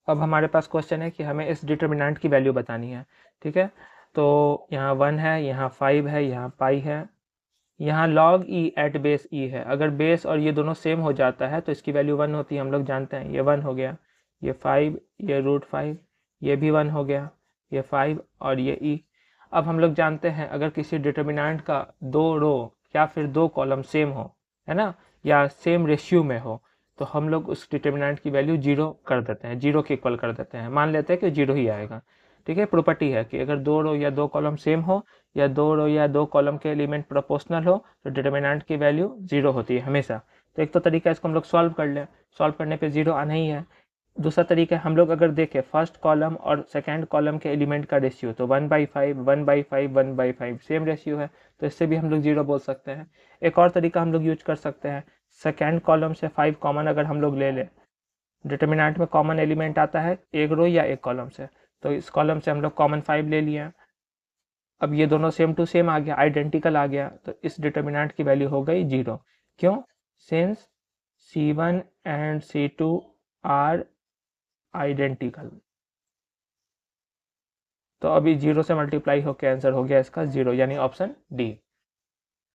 अब हमारे पास क्वेश्चन है कि हमें इस डिटर्मिनेंट की वैल्यू बतानी है, ठीक है। तो यहाँ 1 है, यहाँ 5 है, यहाँ पाई है, यहाँ log e at base e है। अगर बेस और ये दोनों सेम हो जाता है तो इसकी वैल्यू 1 होती है, हम लोग जानते हैं। ये 1 हो गया, ये 5, ये √5, ये भी 1 हो गया, ये 5 और ये e। अब हम लोग जानते हैं अगर किसी डिटर्मिनेंट का 2 रो या फिर 2 कॉलम सेम हो, है ना, या सेम रेशियो में हो, तो हम लोग उस डिटर्मिनेंट की वैल्यू 0 कर देते हैं, 0 के इक्वल कर देते हैं। मान लेते हैं कि 0 ही आएगा, ठीक है। प्रॉपर्टी है कि अगर 2 रो या 2 कॉलम सेम हो या 2 रो या 2 कॉलम के एलिमेंट प्रोपोर्शनल हो तो डिटर्मिनेंट की वैल्यू 0 होती है हमेशा। तो एक तो तरीका इसको हम लोग सॉल्व कर लें, सॉल्व करने पे 0 आना ही है। दूसरा तरीका हम लोग अगर देखें फर्स्ट कॉलम और सेकंड कॉलम के एलिमेंट का रेशियो, तो 1/5 1/5 1/5 सेम रेशियो है, तो इससे भी हम लोग 0 बोल सकते हैं। एक और तरीका हम लोग यूज कर सकते हैं, सेकंड कॉलम से 5 कॉमन अगर हम लोग ले लें, डिटर्मिनेंट में कॉमन एलिमेंट आता है एक रो या एक कॉलम से, तो इस कॉलम से हम लोग कॉमन 5 ले लिए। अब ये दोनों सेम टू सेम आ गया, आइडेंटिकल आ गया, तो इस डिटर्मिनेंट की वैल्यू हो गई 0। क्यों? Since C1 and C2 are identical. तो अभी 0 से मल्टीप्लाई होकर आंसर हो गया इसका 0, यानी ऑप्शन डी।